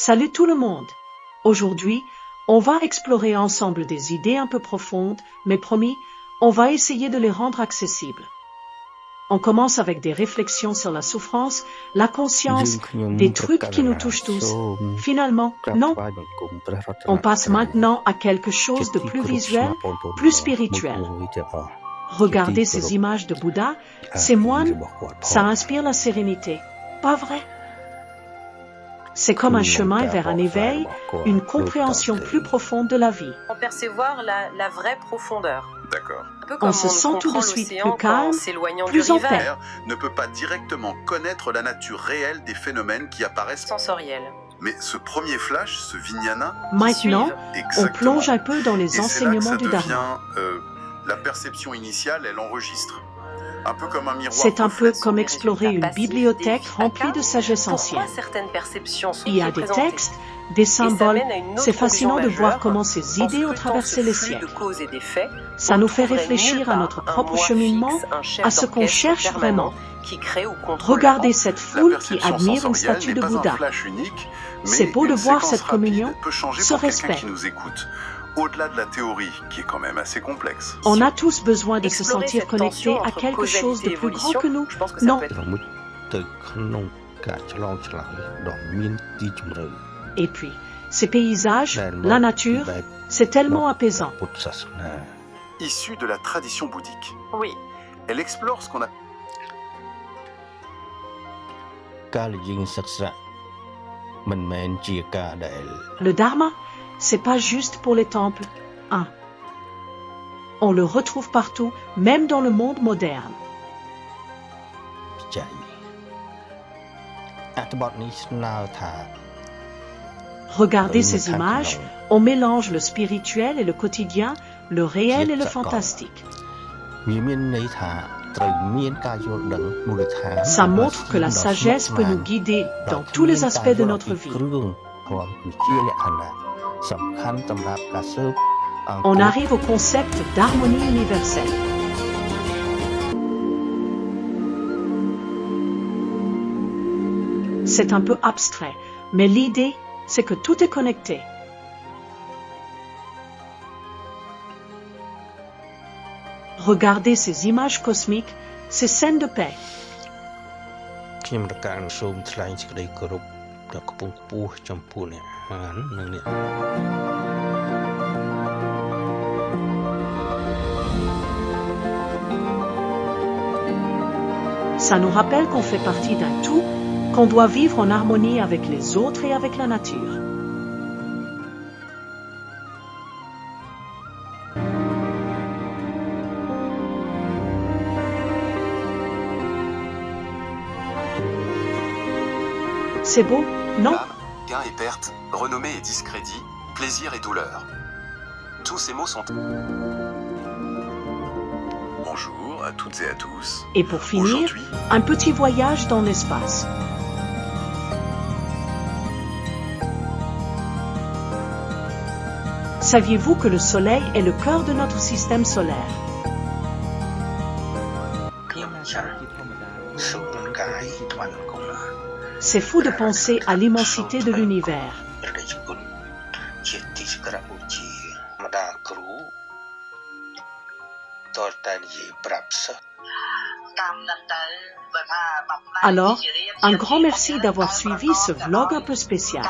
Salut tout le monde! Aujourd'hui, on va explorer ensemble des idées un peu profondes, mais promis, on va essayer de les rendre accessibles. On commence avec des réflexions sur la souffrance, la conscience, des trucs qui nous touchent tous. Finalement, non. On passe maintenant à quelque chose de plus visuel, plus spirituel. Regardez ces images de Bouddha, ces moines, ça inspire la sérénité, pas vrai? C'est comme un chemin vers un éveil, une compréhension plus profonde de la vie. En percevoir la vraie profondeur. D'accord. On se sent tout de suite plus calme, plus en paix. Ne peut pas directement connaître la nature réelle des phénomènes qui apparaissent Sensoriel. Mais ce premier flash, ce vijnana, Maintenant, on exactement. plonge un peu dans les Et c'est là enseignements que du ça Dharma. devient, la perception initiale, elle enregistre. Un peu comme un miroir. C'est un peu reflète comme son explorer une bibliothèque remplie de sagesse ancienne. Pourquoi certaines perceptions sont Il y a des représentées textes, des symboles. mène à une autre C'est fascinant de conclusion voir majeure. comment ces idées ont traversé les siècles. De causes et d'effets, Ça on nous fait trouverait réfléchir nulle à part notre un propre moi cheminement, fixe, un chef à ce qu'on d'orchestre cherche permanent vraiment. qui crée ou contrôle. Regardez cette La foule qui perception admire une sensorielle statue n'est de pas un Bouddha. flash unique, mais C'est beau de une voir séquence cette communion, rapide peut changer ce pour quelqu'un respect. qui nous écoute. Au-delà de la théorie, qui est quand même assez complexe. On a tous besoin de se Explorer sentir cette connectés tension à entre quelque chose de causalité et plus grand évolution, que nous. je pense que ça Non. peut être- ទៅក្នុងការឆ្លងឆ្លើយដ៏មានទីជម្រៅ Et puis, ces paysages, ដែលមក la nature, ពីបែប c'est tellement apaisant. ពុទ្ធសាសនា Issue de la tradition bouddhique. Oui, Elle explore ce qu'on a ការដែលយើងសិក្សាមិនមែនជាការដែល Le Dharma, c'est pas juste pour les temples. Hein. On le retrouve partout, même dans le monde moderne. ពិចារណាអត្ថបទនេះស្នើថា Regardez ces images, on mélange le spirituel et le quotidien, le réel et le fantastique. វាមានន័យថាត្រូវមានការយល់ដឹងមូលដ្ឋាន Ça montre que la sagesse peut nous guider dans tous les aspects de notre vie. គ្រឿងព្រមគឺជាលក្ខណៈសំខាន់សម្រាប់ការស៊ើបអង្កេត On arrive au concept d'harmonie universelle. C'est un peu abstrait, mais l'idée, c'est que tout est connecté. Regardez ces images cosmiques, ces scènes de paix. ខ្ញុំប្រកាសសូមថ្លែងសេចក្តីគោរពដល់ខ្ពង់ខ្ពស់ចំពោះអ្នកអាននិងអ្នក Ça nous rappelle qu'on fait partie d'un tout, qu'on doit vivre en harmonie avec les autres et avec la nature. C'est beau, non? Âme, gain et perte, renommée et discrédit, plaisir et douleur. Tous ces mots sont... bonjour à toutes et à tous. Et pour finir, Aujourd'hui, un petit voyage dans l'espace. Saviez-vous que le Soleil est le cœur de notre système solaire? ខ្ញុំចាស់សុខកាយថ្វាយបង្គំ C'est fou de penser à l'immensité de l'univers. ព្រះរាជគុណជាទីសក្ការៈបូជាម្ដាគ្រូតរតែនិយាយប្រាប់សិស្ស Alors, un grand merci d'avoir suivi ce vlog un peu spécial.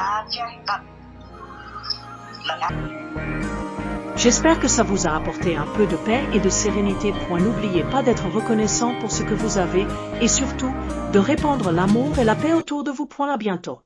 J'espère que ça vous a apporté un peu de paix et de sérénité. N'oubliez pas d'être reconnaissant pour ce que vous avez et surtout de répandre l'amour et la paix autour de vous. À bientôt.